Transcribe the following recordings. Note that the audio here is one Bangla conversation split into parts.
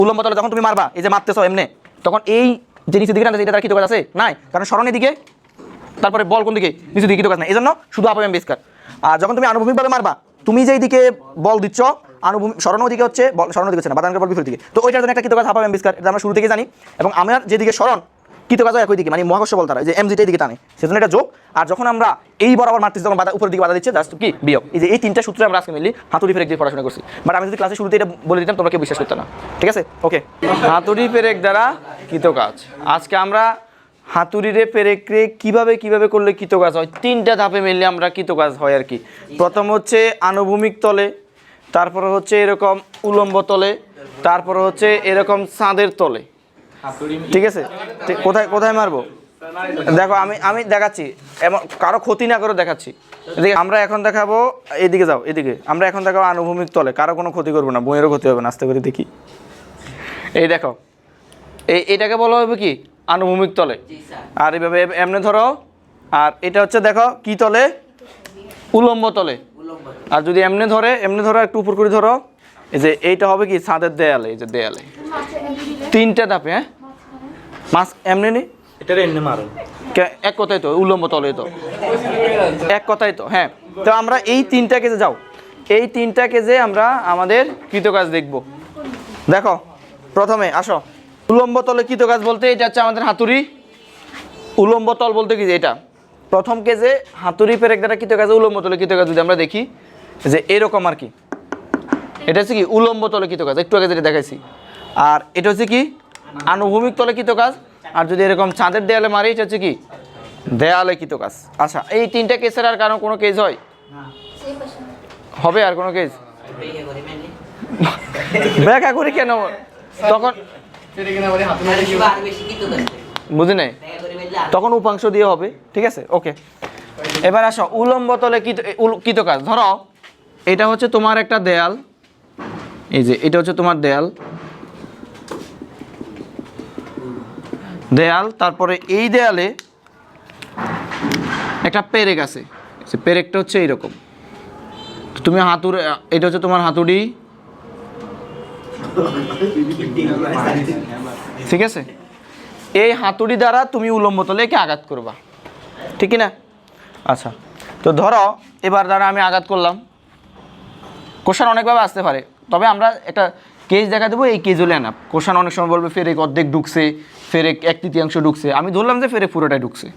উল্লম্ব তলে যখন তুমি মারবা, এই যে মারতেছো এমনি, তখন এই যে নিচের দিকে টানতেছে, এটা তার কৃতকাজ আছে নাই, কারণ সরণের দিকে, তারপরে বল কোন দিকে, নিচের দিকে কৃতকাজ নাই, এই জন্য শুধু আপ এম বেস্কার। আর যখন তুমি আনুভূমিকভাবে মারবা, তুমি যেই দিকে বল দিচ্ছ আনুভূমিক সরণ দিকে হচ্ছে, বল সরণ দিকে হচ্ছে না, বাদাঙ্কের বল বিপরীত দিকে, তো ওইটার জন্য একটা কৃতকাজ হাফ এম বেস্কার, এটা আমরা শুরু থেকে জানি। এবং আমার যেদিকে সরণ কৃতকাজ একই দিকে, মানে মহাকর্ষ বল তারা যে এমজিটা দিকে টানে, সেজন্য এটা যোগ। আর যখন আমরা এই বরাবর মারতেছি তখন বাধা উপরের দিকে বাধা দিচ্ছে, জাস্ট কি বিয়োগ। এই যে এই তিনটা সূত্রে আমরা আজকে মিলি হাতুড়ি পেরেক দিয়ে পড়াশোনা করছি, বাট আমি যদি ক্লাসে শুরুতে এটা বলে দিতাম তোমরা কেউ বিশ্বাস করতে না, ঠিক আছে? ওকে, হাতুড়ি পেরেক দ্বারা কৃতকাজ। আজকে আমরা হাতুড়িরে পেরেকরে কিভাবে কিভাবে করলে কৃতকাজ হয়, তিনটা ধাপে মিললে আমরা কৃতকাজ হয় আর কি। প্রথম হচ্ছে আনুভূমিক তলে, তারপরে হচ্ছে এরকম উলম্ব তলে, তারপরে হচ্ছে এরকম চাঁদের তলে, ঠিক আছে? কোথায় কোথায় মারবো দেখো, আমি দেখাচ্ছি, এমন কারো ক্ষতি না করে দেখাচ্ছি। আমরা এখন দেখাবো, এদিকে যাও, এদিকে আমরা এখন দেখাবো আনুভূমিক তলে, কারো কোনো ক্ষতি করবো না, বইয়েরও ক্ষতি হবে না, আস্তে করে দেখি। এই দেখো, এটাকে বলা হবে কি আনুভূমিক তলে, আর এইভাবে এমনি ধরো, আর এটা হচ্ছে দেখো কি তলে, উলম্ব তলে। আর যদি এমনি ধরো একটু উপর করে ধরো, এই যে এইটা হবে কি ছাদের দেয়ালে, এই যে দেয়ালে তিনটা ধাপে। হ্যাঁ, মাছ এমনি নেই, এটা এমনি মারো, এক কথাই তো উলম্ব তলে, তো এক কথাই তো। হ্যাঁ, তো আমরা এই তিনটা কেজে যাও, এই তিনটা কেজে আমরা আমাদের কৃতকাজ দেখব। দেখো প্রথমে আসো, উলম্ব তলে কৃতকাজ বলতে এটা হচ্ছে আমাদের হাতুড়ি। উলম্ব তল বলতে কি, এটা প্রথম কেজে হাতুড়ি পেরেক দ্বারা কৃতকাজ, উলম্ব তলে কৃতকাজ যদি আমরা দেখি যে এরকম আর কি, এটা হচ্ছে কি উলম্ব তলে কৃতকাজ, একটু আগে যেটা দেখাইছি। আর এটা হচ্ছে কি আনুভূমিক তলে কৃতকাজ। আর যদি এরকম চাঁদের দেয়ালে মারি, এটা হচ্ছে কি দেয়ালে কৃতকাজ। আচ্ছা, এই তিনটা কেসের আর কারণ কোনো কেস হয় হবে, আর কোনো কেস ব্যাখ্যা করি কেন তখন বুঝি নাই, তখন উপাংশ দিয়ে হবে, ঠিক আছে? ওকে, এবার আসো উলম্ব তলে কৃতকাজ। ধরো এটা হচ্ছে তোমার একটা দেয়াল, এই যে এটা হচ্ছে তোমার দেয়াল, তারপরে এই দেয়ালে একটা পেরেক আছে, পেরেকটা হচ্ছে এইরকম, তুমি হাতুড়ি, এটা হচ্ছে তোমার হাতুড়ি, ঠিক আছে? এই হাতুড়ি দ্বারা তুমি উলম্ব তলে একে আঘাত করবা, ঠিক না? আচ্ছা, তো ধরো এবার দ্বারা আমি আঘাত করলাম, কোশ্চেন অনেকভাবে আসতে পারে, তবে আমরা একটা কেজ দেখা দেবো, এই কেজ হলে না। কোশ্চেন অনেক সময় বলবে ফেরেক অর্ধেক ঢুকছে, ফেরেক 1/3 ঢুকছে, আমি ধরলাম যে ফেরেক পুরোটাই ঢুকছে,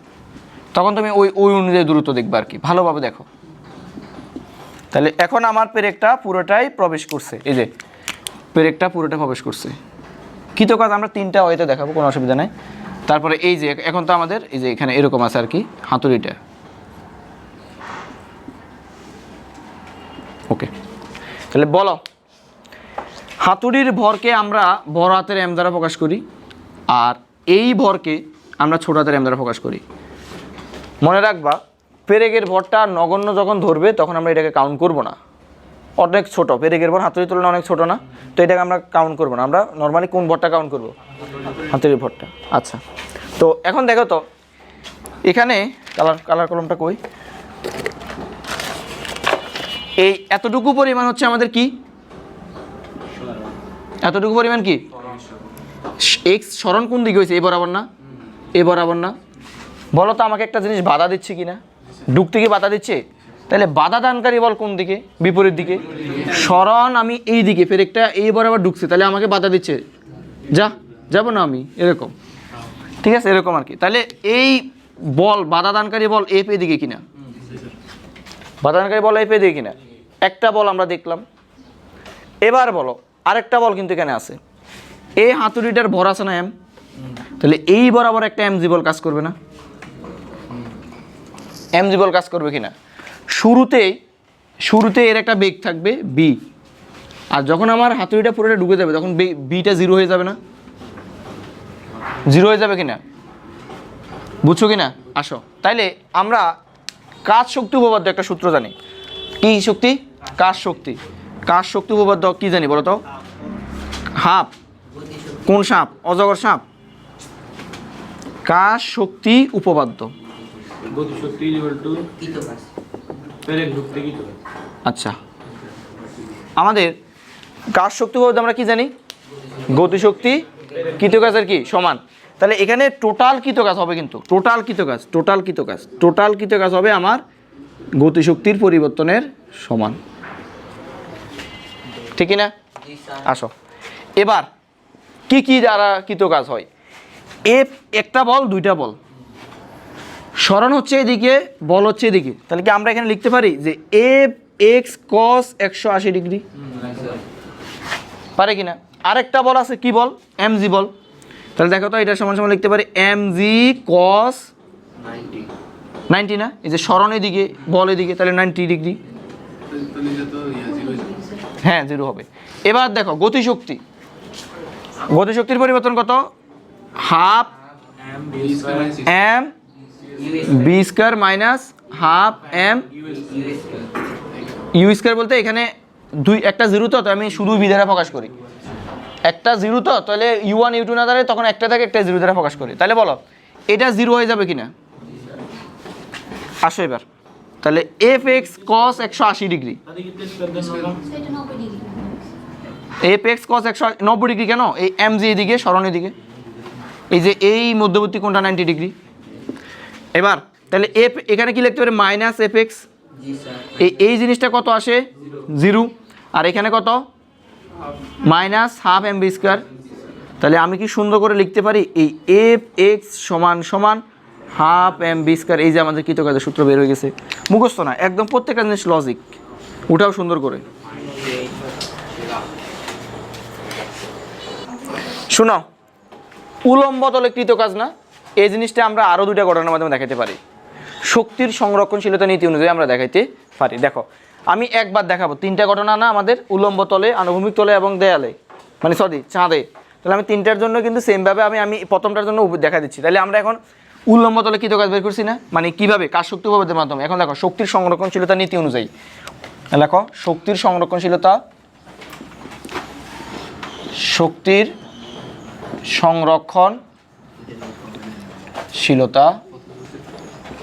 তখন তুমি ওই অনুযায়ী দূরত্ব দেখবে আর কি, ভালোভাবে দেখো। তাহলে এখন আমার পেরেকটা পুরোটাই প্রবেশ করছে, এই যে পেরেকটা পুরোটা প্রবেশ করছে। কৃতকাজ আমরা তিনটা ওয়েতে দেখাবো, কোনো অসুবিধা নাই। তারপরে এই যে এখন তো আমাদের এই যে এখানে এরকম আছে আর কি হাতুড়িটা, ওকে। তাহলে বলো, হাতুড়ির ভরকে আমরা বড় হাতের এম দ্বারা প্রকাশ করি, আর এই ভরকে আমরা ছোট হাতের এম দ্বারা প্রকাশ করি। মনে রাখবা, পেরেকের ভরটা নগণ্য যখন ধরবে তখন আমরা এটাকে কাউন্ট করব না, অনেক ছোট পেরেকের ভর হাতুড়ির তুলনায় অনেক ছোট না, তো এটাকে আমরা কাউন্ট করব না। আমরা নর্মালি কোন ভরটা কাউন্ট করব? হাতুড়ির ভরটা। আচ্ছা, তো এখন দেখো তো এখানে কালার কলমটা কই, এই এতটুকু পরিমাণ হচ্ছে আমাদের কি, এতটুকু পরিমাণ কি এক্স সরণ কোন দিকে হয়েছে, এ বরাবর না, এ বরাবর না? বলো তো আমাকে একটা জিনিস বাধা দিচ্ছে কিনা, ঢুকতে কি বাধা দিচ্ছে? তাহলে বাধা দানকারী বল কোন দিকে? বিপরীত দিকে। সরণ আমি এই দিকে, পেরেকটা এই বরাবর ঢুকছে, তাহলে আমাকে বাধা দিচ্ছে, যাবো না আমি, এরকম, ঠিক আছে? এরকম আর কি। তাহলে এই বল বাধা দানকারী বল এ পে দিকে কিনা, বাধা দানকারী বল এ পে দিকে কিনা, একটা বল আমরা দেখলাম। এবার বলো আরেকটা বল কিন্তু এখানে আছে, এই হাতুড়িটার ভর আছে না এম, তাহলে এই বরাবর একটা এমজি বল কাজ করবে না? এমজি বল কাজ করবে কিনা? শুরুতে এর একটা বেগ থাকবে বি, আর যখন আমার হাতুড়িটা পুরোটা ঢুকে যাবে তখন বিটা 0 হয়ে যাবে না? 0 হয়ে যাবে কিনা, বুঝছো কিনা? আসো, তাইলে আমরা কাজ শক্তি উপপাদ্য একটা সূত্র জানি। কি শক্তি? কাজ শক্তি। কাজ শক্তি উপপাদ্য কি জানি বলো তো? হাফ কোন সাপ? অজগর সাপ। কাজ শক্তি উপপাদ্য, আচ্ছা আমাদের কাজ শক্তি উপপাদ্য আমরা কি জানি? গতিশক্তি কৃতকাজের কি সমান। তাহলে এখানে টোটাল কৃতকাজ হবে, কিন্তু টোটাল কৃতকাজ হবে আমার গতিশক্তির পরিবর্তনের সমান, ঠিক না? আসো এবার কি কি দ্বারা কৃতকাজ হয়। এফ একটা বল, দুইটা বল, সরণ হচ্ছে এদিকে, বল হচ্ছে এদিকে, তাহলে কি আমরা এখানে লিখতে পারি যে এফ এক্স কস 180 ডিগ্রি, পারে কিনা? আরেকটা বল আছে, কি বল? এমজি বল। তাহলে দেখো তো, এটা সমান সমান লিখতে পারি এমজি কস 90 না, এই যে সরণ এদিকে বল এদিকে, তাহলে 90 ডিগ্রি, হ্যাঁ 0 হবে। এবার দেখো গতিশক্তির পরিবর্তন কত? Half M V square minus half M U square, বলতে এখানে একটা 0 তো আমি শুধু বি দ্বারা প্রকাশ করি, একটা 0 তো, তাহলে u1 u2 না দাঁড়ায় তখন একটা থাকে, একটা 0 দ্বারা প্রকাশ করি। তাহলে বলো এটা 0 হয়ে যাবে কিনা? আসো এবার, তাহলে এফ এক্স কস 180 ডিগ্রি, এফ এক্স কস 190 ডিগ্রি কেন? এই এম জি এদিকে, সরণ এদিকে, এই যে এই মধ্যবর্তী কোণটা 90 ডিগ্রি। এবার তাহলে এফ এখানে কি লিখতে পারি? মাইনাস এফ এক্স, এই জিনিসটা কত আসে? 0, আর এখানে কত? Minus half M V square. তাহলে আমি কি সুন্দর করে লিখতে পারি এই এফ এক্স সমান সমান হাফ এম বি স্কয়ার। এই যে আমাদের কৃতকাজের সূত্র বের হয়ে গেছে, মুখস্থ না, একদম প্রত্যেকটা জিনিস লজিক, ওটাও সুন্দর করে শোনো। উলম্ব তলে কৃতকাজ না, এই জিনিসটা আমরা আরও 2টা ঘটনার মাধ্যমে দেখাতে পারি। শক্তির সংরক্ষণশীলতা নীতি অনুযায়ী আমরা দেখাইতে পারি। দেখো আমি একবার দেখাবো, 3টা ঘটনা না আমাদের, উলম্ব তলে, আনুভূমিক তলে এবং দেয়ালে, মানে চাঁদে। তাহলে আমি 3টার জন্য কিন্তু সেমভাবে আমি প্রথমটার জন্য দেখা দিচ্ছি। তাহলে আমরা এখন উলম্ব তলে কৃতকাজ বের করছি না, মানে কিভাবে? কাজ শক্তি উপপাদ্যের মাধ্যমে। এখন দেখো শক্তির সংরক্ষণশীলতা নীতি অনুযায়ী, দেখো শক্তির সংরক্ষণশীলতা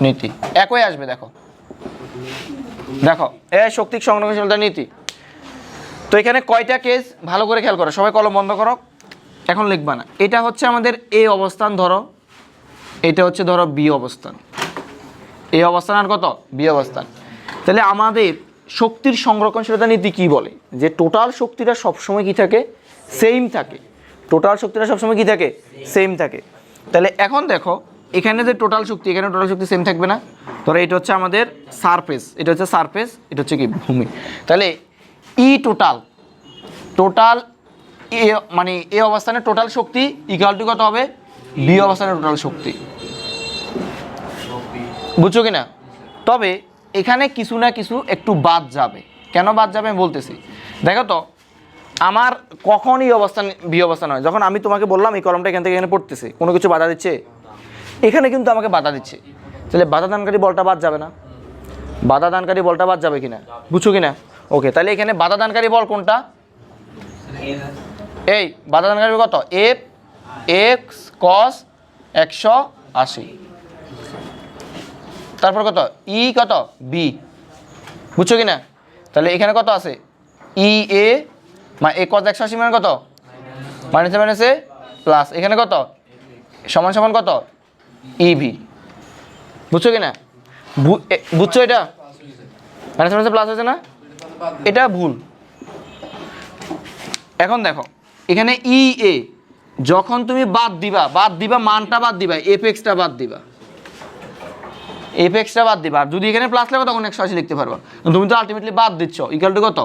নীতি একই আসবে। দেখো শক্তির সংরক্ষণশীলতা নীতি। তো এখানে কয়টা কেস ভালো করে খেয়াল করো, সবাই কলম বন্ধ করো, এখন লিখবা না। এটা হচ্ছে আমাদের এ অবস্থান, ধরো এটা হচ্ছে ধরো বি অবস্থান, এ অবস্থান আর কত? বি অবস্থান। তাহলে আমাদের শক্তির সংরক্ষণশীলতা নীতি কি বলে? যে টোটাল শক্তিটা সবসময় কি থাকে? সেম থাকে। টোটাল শক্তিটা সবসময় কি থাকে? সেম থাকে। তাহলে এখন দেখো এখানে যে টোটাল শক্তি, এখানে টোটাল শক্তি সেম থাকবে না? ধরো এটা হচ্ছে আমাদের সারফেস, এটা হচ্ছে সারফেস, এটা হচ্ছে কি ভূমি। তাহলে ই টোটাল এ মানে এ অবস্থানের টোটাল শক্তি ইকুয়াল টু কত হবে? বি অবস্থানের টোটাল শক্তি, বুঝছো কিনা? তবে এখানে কিছু না কিছু একটু বাদ যাবে। কেন বাদ যাবে আমি বলতেছি। দেখো তো, আমার কখন এই অবস্থান বি অবস্থান হয়? যখন আমি তোমাকে বললাম এই কলমটা এখান থেকে এখানে পড়তেছে, কোনো কিছু বাধা দিচ্ছে, এখানে কিন্তু আমাকে বাধা দিচ্ছে, তাহলে বাধা দানকারী বলটা বাদ যাবে না? বাধা দানকারী বলটা বাদ যাবে কিনা, বুঝছো কিনা? ওকে, তাহলে এখানে বাধা দানকারী বল কোনটা? এই বাধা দানকারী কত? এফ এক্স কস 180, তারপর কত? ই কত? বি, বুঝছো কিনা? তাহলে এখানে কত আছে? ই এ এ কস 180 মানে কত? মাইনাসে মাইনাসে প্লাস, এখানে কত? সমান সমান কত? ই ভি, বুঝছো কিনা? বুঝছো এটা? মাইনাসে মাইনাসে প্লাস হয়েছে না? এটা ভুল। এখন দেখো এখানে ই এ যখন তুমি বাদ দিবা মানটা বাদ দিবা, এফ এক্সটা বাদ দিবা, আর যদি এখানে প্লাস লেখো তখন 180 লিখতে পারবা। তুমি তো আলটিমেটলি বাদ দিচ্ছ, ইকুয়াল টু কত?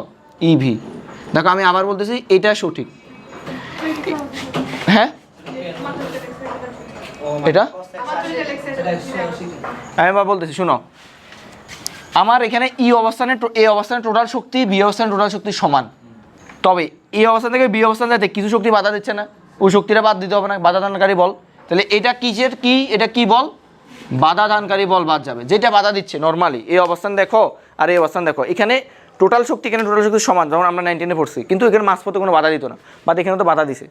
ইভি। দেখো আমি আবার বলতেছি, এটা সঠিক। হ্যাঁ এটা আমি আবার বলতেছি, শোনো, আমার এখানে এ অবস্থানের টোটাল শক্তি বি অবস্থানের টোটাল শক্তি সমান। তবে এই অবস্থান থেকে বি অবস্থান যাতে কিছু শক্তি বাধা দিচ্ছে না, ওই শক্তিটা বাদ দিতে হবে না, বাধা দানকারী বল। তাহলে এটা কিসের কি? এটা কি বল? বাধা দানকারী বল বাদ যাবে, যেটা বাধা দিচ্ছে নর্মালি। এই অবস্থান দেখো আর এই অবস্থান দেখো, এখানে টোটাল শক্তি, এখানে টোটাল শক্তি সমান, যখন আমরা 19 এ পড়ছি, কিন্তু এখানে মাঝপথে কোনো বাধা দিত না, বাট এখানে তো বাধা দিছে।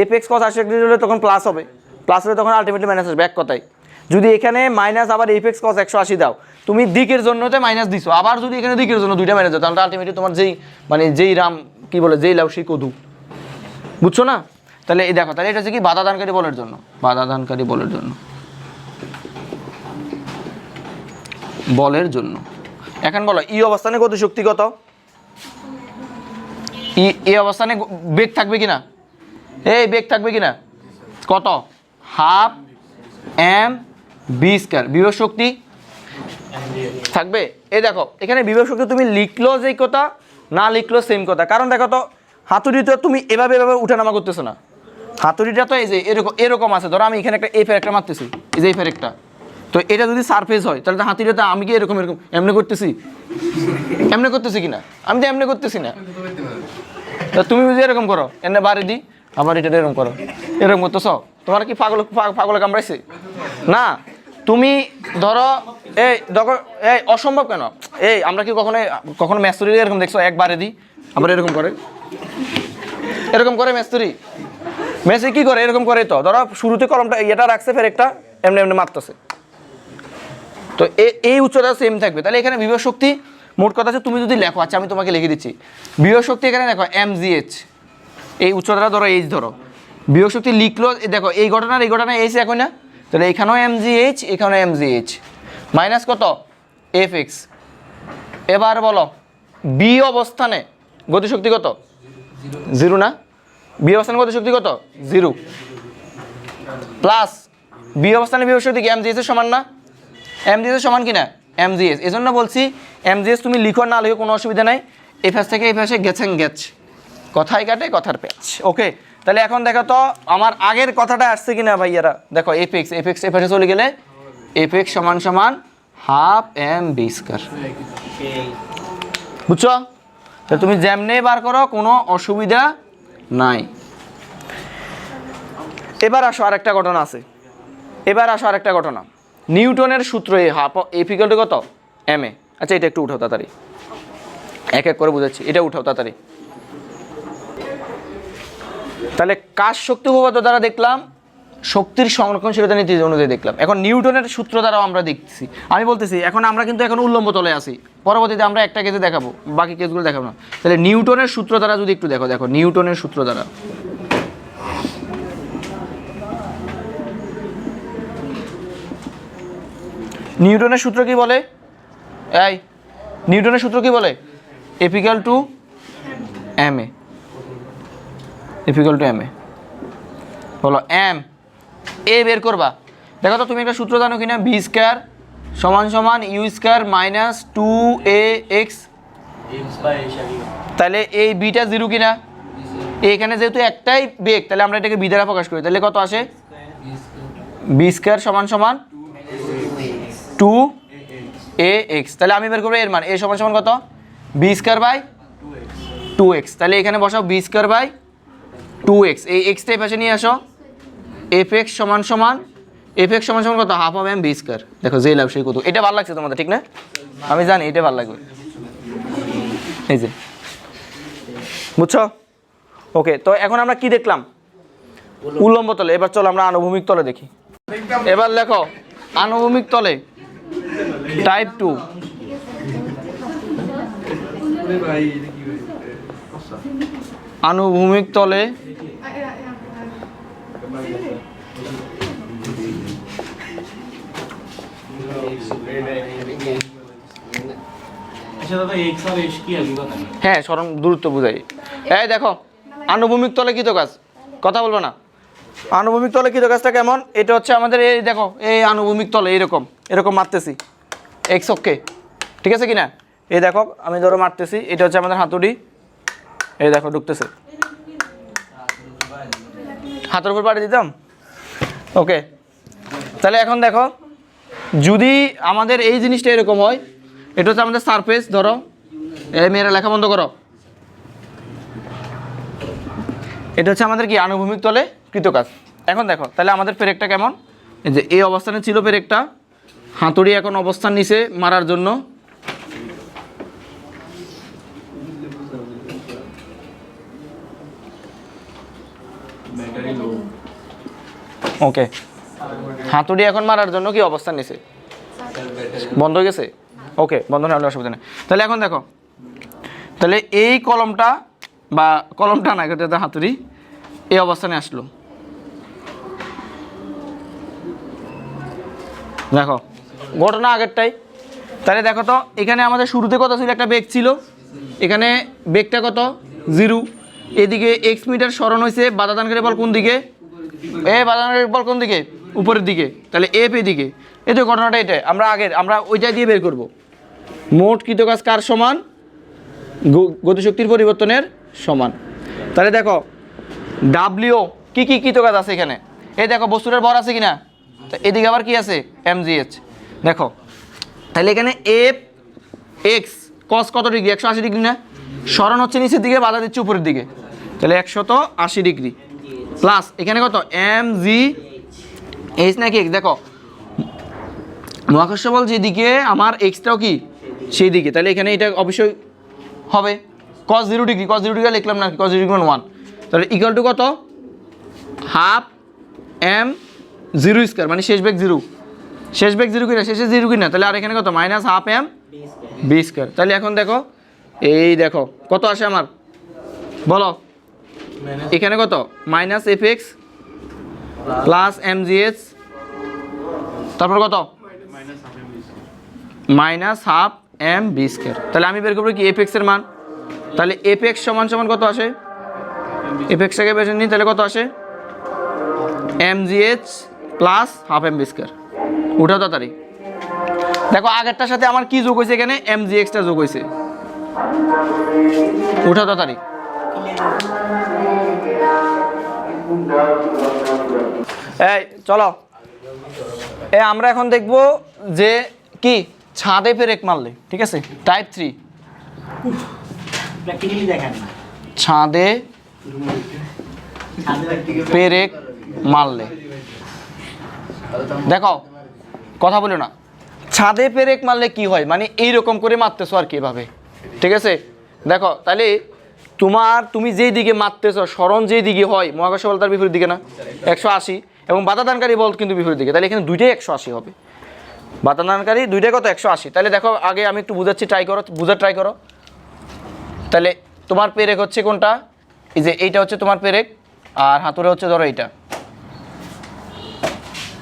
এফ এক্স কস 80 ডিগ্রি হলে তখন প্লাস হবে, প্লাস হলে তখন আলটিমেটলি মাইনাস আসবে, এক কথায়। যদি এখানে মাইনাস আবার এফ এক্স কস 180 দাও, তুমি দিকের জন্যতে মাইনাস দিছো, আবার যদি এখানে দিকের জন্য দুইটা মাইনাস দাও, তাহলে আলটিমেটলি তোমার যেই কি বলে যেই লাউ সেই কদু, বুঝছো না? তাহলে এই দেখো, তাহলে এটা হচ্ছে কি বাধা দানকারী বলের জন্য, বাধা দানকারী বলের জন্য, বলের জন্য। এখন বলো ই অবস্থানে গতিশক্তি কত? এই অবস্থানে বেগ থাকবে কিনা? এই বেগ থাকবে কিনা? কত? Half M V square. বিভব শক্তি থাকবে। এই দেখো এখানে বিভব শক্তি তুমি লিখলো যেই কথা, না লিখলো সেম কথা। কারণ দেখো তো হাতুড়িতে তুমি এভাবে এভাবে উঠানামা করতেছো না, হাতুড়িটা তো এই যে এরকম এরকম আছে। ধরো আমি এখানে একটা এই ফেরেকটা মারতেছি, এই যে এই ফেরেকটা, তো এটা যদি সারফেস হয় তাহলে তো হাতুড়িটা আমি কি এরকম এরকম এমনি করতেছি, এমনি করতেছি কিনা? আমি তো এমনি করতেছি না। তা তুমি বুঝি এরকম করো, এনে বাড়ি দিই আবার এটা এরকম করো, এরকম করতেছ, তোমার কি পাগলে কামড়াইছে? না, তুমি ধরো এই দেখো এই অসম্ভব কেন? এই আমরা কি কখনো মেস্তুরি এরকম দেখছো একবারে দিই আবার এরকম করে, এরকম করে মেস্তুরি কি করে? এরকম করে। তো ধরো শুরুতে কলমটা এটা রাখছে, ফের একটা এমনি এমনি মারতেছে, তো এই উচ্চতা সেম থাকবে। তাহলে এখানে বিভব শক্তি মোট কথা আছে, তুমি যদি লেখো, আচ্ছা আমি তোমাকে লিখে দিচ্ছি বিভব শক্তি এখানে দেখো mgh, এই উচ্চতাটা ধরো এইচ ধরো, বিভব শক্তি লিখলো দেখো এই ঘটনার এইচ একই না, তাহলে এখানেও mgh এখানেও mgh মাইনাস কত fx। এবার বলো বি অবস্থানে গতিশক্তি কত? 0 না? বি অবস্থানে গতিশক্তি কত? 0 প্লাস বি অবস্থানে বিভব শক্তি কি mgh এর সমান না? mgh এর সমান কিনা? mgh। এই জন্য বলছি mgh তুমি লিখো না লিখো কোনো অসুবিধা নাই, এই পাশ থেকে এই পাশে গেছেন গেছ, কথাই কাটে কথার প্যাচ। ওকে, তাহলে এখন দেখো তো আমার আগের কথাটা আসছে কিনা ভাইয়ারা? দেখো এফএক্স এ পাশে চলে গেলে এফএক্স সমান সমান হাফ এম বি স্কয়ার, বুঝছো? তাহলে তুমি যেমনে বার করো কোনো অসুবিধা নাই। এবার আসো আরেকটা ঘটনা আছে, ঘটনা নিউটনের সূত্র এই হাফ এফ ইকুয়াল টু কত? M A. আচ্ছা এটা একটু উঠাও তাড়াতাড়ি, এক এক করে বুঝাচ্ছি, এটা উঠাও তাড়াতাড়ি। তাহলে কাজ শক্তি উপপাদ্য দ্বারা দেখলাম, শক্তির সংরক্ষণশীলতা নীতি অনুযায়ী দেখলাম। এখন নিউটনের সূত্র দ্বারাও আমরা দেখছি। আমি বলতেছি এখন আমরা কিন্তু এখন উল্লম্ব তলে আছি, পরবর্তীতে আমরা একটা কেসে দেখাবো, বাকি কেসগুলো দেখাবো না। তাহলে নিউটনের সূত্র দ্বারা যদি একটু দেখো, নিউটনের সূত্র দ্বারা, নিউটনের সূত্র কি বলে? এই নিউটনের সূত্র কি বলে? F equal to M A, F equal to M A. বলো এম এ বের করবা। দেখো তো তুমি একটা সূত্র জানো কিনা? বি স্কয়ার সমান সমান ইউ স্কয়ার মাইনাস 2ax। তাহলে এই বিটা 0 কিনা? এখানে যেহেতু একটাই বেগ, তাহলে আমরা এটাকে বি দ্বারা প্রকাশ করি, তাহলে কত আসে? বি স্কয়ার সমান সমান 2ax। তাহলে আমি বের করবো এর মান, এ সমান সমান কত? V square by 2x। তাহলে এখানে বসাও বি স্কয়ার বাই 2x, এই এক্সটা এই পাশে নিয়ে আসো, fx সমান সমান কত? Half of M V square. দেখো যে লাভ সেই কত। এটা ভালো লাগছে তোমাদের, ঠিক না? আমি জানি এটা ভালো লাগবে, এই যে, বুঝছো? ওকে, তো এখন আমরা কি দেখলাম? উল্লম্ব তলে। এবার চলো আমরা আনুভূমিক তলে দেখি। এবার লেখো আনুভূমিক তলে টাইপ 2। আনুভূমিক তলে হ্যাঁ স্মরণ দূরত্ব বুঝাই। এই দেখো আনুভূমিক তলে কৃত কাজ, কথা বলবো না। আনুভূমিক তলে কৃত কাজটা কেমন? এটা হচ্ছে আমাদের এই দেখো এই আনুভূমিক তলে এরকম মারতেছি এক্স অক্ষে, ঠিক আছে কিনা? এই দেখো আমি ধরো মারতেছি, এটা হচ্ছে আমাদের হাতুড়ি, এই দেখো ঢুকতেছে, হাতের উপর পাড়ি দিতাম। ওকে, তাহলে এখন দেখো যদি আমাদের এই জিনিসটা এরকম হয়, এটা হচ্ছে আমাদের সারফেস, ধরো এই মেয়েরা লেখা বন্ধ করো, এটা হচ্ছে আমাদের কি আনুভূমিক তলে কৃতকাজ। এখন দেখো তাহলে আমাদের পেরেকটা কেমন? এই যে এই অবস্থানে ছিল পেরেকটা, হাতুড়ি এখন অবস্থান নিচে মারার জন্য, ওকে, হাতুড়ি এখন মারার জন্য কি অবস্থান নিছে? বন্ধ হয়ে গেছে। ওকে, বন্ধ না হলে অসুবিধা নেই। তাহলে এখন দেখো, তাহলে এই কলমটা বা কলম টানা এটা হাতুড়ি এই অবস্থানে আসলো। দেখো ঘটনা আগেরটাই। তাহলে দেখো তো এখানে আমাদের শুরুতে কত ছিল, একটা বেগ ছিল, এখানে বেগটা কত 0, এদিকে x মিটার সরণ হয়েছে, বাধাদানকারী বল কোন দিকে, বাধাদানকারী বল কোন দিকে, উপরের দিকে, তাহলে এফ এদিকে। এই তো ঘটনাটা এটাই, আমরা ওইটা দিয়ে বের করব। মোট কৃতকাজ কার সমান, গতিশক্তির পরিবর্তনের সমান। তাহলে দেখো ডাব্লিউ কি কি কৃতকাজ আছে এখানে, এই দেখো বস্তুটার ভর আছে কিনা, তো এদিকে আবার কি আছে mgh। দেখো তাহলে এখানে এফ এক্স কস কত ডিগ্রি, 180 ডিগ্রি না, সরণ হচ্ছে নিচের দিকে, বাধা দিচ্ছে উপরের দিকে, তাহলে 180 ডিগ্রি প্লাস এখানে কত mgh নাকি এক্স। দেখো মহাকর্ষ বল যেদিকে আমার এক্সটাও কি সেই দিকে, তাহলে এখানে এটা অবশ্যই হবে cos 0 ডিগ্রি, cos 0 ডিগ্রি লিখলাম না, cos 0 ডিগ্রি 1, তাহলে ইকুয়াল টু কত হাফ m 0 স্কয়ার, মানে শেষ বেগ 0, শেষ বেগ 0 কিনা, শেষে 0 কিনা, তাহলে আর এখানে কত minus half m b square. তাহলে এখন দেখো এই দেখো কত আসে আমার, বলো এখানে কত minus F x plus mgh, তারপর কত minus half m b square. তাহলে আমি বের করবো কি এফ এক্স এর মান, তাহলে এফ এক্স সমান সমান কত আসে, এফ এক্সটাকে বেছে নিই, তাহলে কত আসে mgh plus half m b square. উঠাও তাড়াতাড়ি। দেখো আগেরটার সাথে আমার কি যোগ হয়েছে, এখানে mgxটা যোগ হয়েছে, উঠাও তাড়াতাড়ি। এই চলো আমরা এখন দেখব যে কি ছাদে পেরেক মারলে, ঠিক আছে, টাইপ 3 ছাদে পেরেক মারলে। দেখো কথা বলো না, ছাদে পেরেক মারলে কি হয়, মানে এইরকম করে মারতেছো আর কি এভাবে, ঠিক আছে। দেখো তাহলে তুমি যেই দিকে মারতেছো, সরণ যেই দিকে হয়, মহাকর্ষ বল তার বিপরীত দিকে না 180, এবং বাধাদানকারী বল কিন্তু বিপরীত দিকে, তাহলে এখানে দুইটাই 180 হবে, বাধাদানকারী দুইটাই কত 180। তাহলে দেখো আগে আমি একটু বুঝাচ্ছি, বোঝার ট্রাই করো। তাহলে তোমার পেরেক হচ্ছে কোনটা, এই যে এইটা হচ্ছে তোমার পেরেক, আর হাতুড়ে হচ্ছে ধরো এইটা,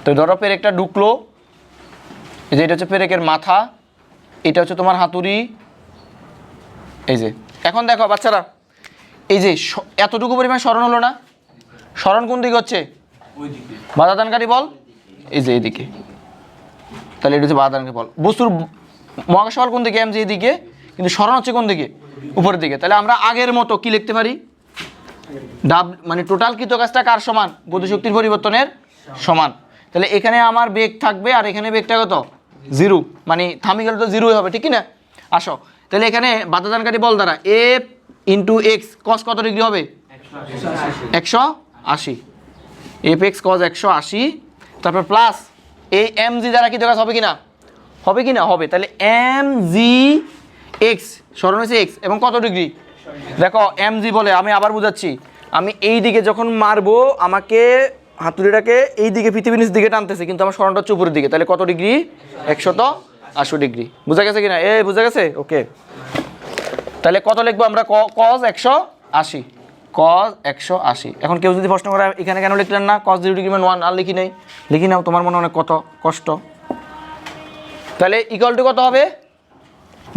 তো ধরো পেরেকটা ঢুকলো, এই যে এটা হচ্ছে পেরেকের মাথা, এটা হচ্ছে তোমার হাতুড়ি, এই যে। এখন দেখো বাচ্চারা, এই যে এতটুকু পরিমাণ সরণ হলো না, সরণ কোন দিকে হচ্ছে, বাধাদানকারী বল এই যে এইদিকে, তাহলে এটা হচ্ছে বাধাদানকারী বল। বস্তুর মহাকর্ষ বল কোন দিকে, mg এদিকে, কিন্তু সরণ হচ্ছে কোন দিকে, উপরের দিকে। তাহলে আমরা আগের মতো কি লিখতে পারি, মানে টোটাল কৃতকাজটা কার সমান, গতিশক্তির পরিবর্তনের সমান। তাহলে এখানে আমার বেগ থাকবে, আর এখানে বেগটা কত 0, মানে থামি গেলে তো 0 হবে, ঠিক না। আসো তাহলে এখানে বাধাদানকারী বল দ্বারা এফ ইন্টু এক্স কস কত ডিগ্রি হবে, 180, এফ এক্স কস 180, তারপর প্লাস এই mg দ্বারা কৃতকাজ হবে কিনা, হবে। তাহলে mg এক্স সরণ হয়েছে এক্স, এবং কত ডিগ্রি, দেখো mg বলে, আমি আবার বুঝাচ্ছি, আমি এই দিকে যখন মারবো আমাকে হাতুড়িটাকে এই দিকে পৃথিবীর নিচ দিকে টানতেছে, কিন্তু আমার সরণটা হচ্ছে উপরের দিকে, তাহলে কত ডিগ্রি 180 ডিগ্রি। বুঝা গেছে কিনা, বুঝা গেছে, ওকে। তাহলে কত লিখবো আমরা, cos 180। এখন কেউ যদি প্রশ্ন করে এখানে কেন লিখলেন না, cos 0 ডিগ্রি 1, আর লিখি নাও, তোমার মনে অনেক কত কষ্ট। তাহলে ইকুয়াল টু কত হবে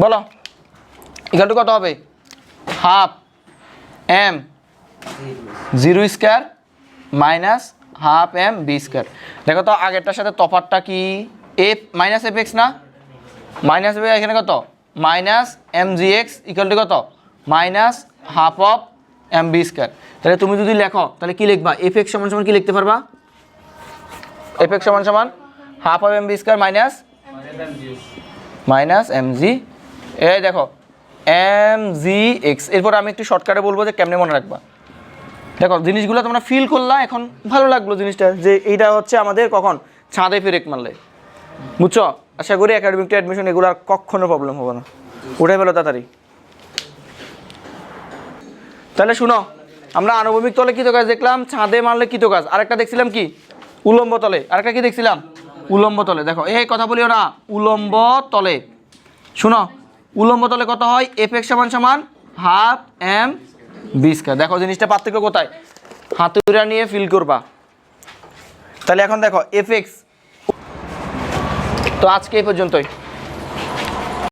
বলো, ইকুয়াল টু কত হবে, half m 0 square minus half m b square. দেখো তো আগেরটার সাথে তফাৎটা কি, এফ মাইনাস এফ এক্স না, মাইনাস এখানে কত মাইনাস mgx ইকুয়াল টু কত minus half of m b square. তাহলে তুমি যদি লেখো তাহলে কি লিখবা, এফ এক্স সমান সমান কি লিখতে পারবা, এফ এক্স সমান সমান half of m b square minus mg, এই দেখো mgx। এরপর আমি একটু শর্টকাটে বলবো যে কেমনে মনে রাখবা। দেখো জিনিসগুলো তোমরা ফিল করলা, এখন ভালো লাগলো জিনিসটা, যে এইটা হচ্ছে আমাদের কখন ছাদে পেরেক মারলে, বুঝছো। আশা করি একাডেমিক টু অ্যাডমিশন এগুলো আর কখনো প্রবলেম হবে না, উঠে ফেলো তাড়াতাড়ি। তাহলে শুনো, আমরা আনুভূমিক তলে কৃতকাজ দেখলাম, ছাদে মারলে কৃতকাজ, আরেকটা দেখছিলাম কি উলম্ব তলে, আরেকটা কি দেখছিলাম উলম্ব তলে। দেখো এই কথা বলিও না, উলম্ব তলে শুনো, উলম্ব তলে কত হয়, এফ এক্স সমান সমান হাফ m বি স্কয়ার। দেখো জিনিসটা পার্থক্য কোথায়, হাতুড়া নিয়ে ফিল করবা। তাহলে এখন দেখো এফ এক্স। তো আজকে এই পর্যন্তই।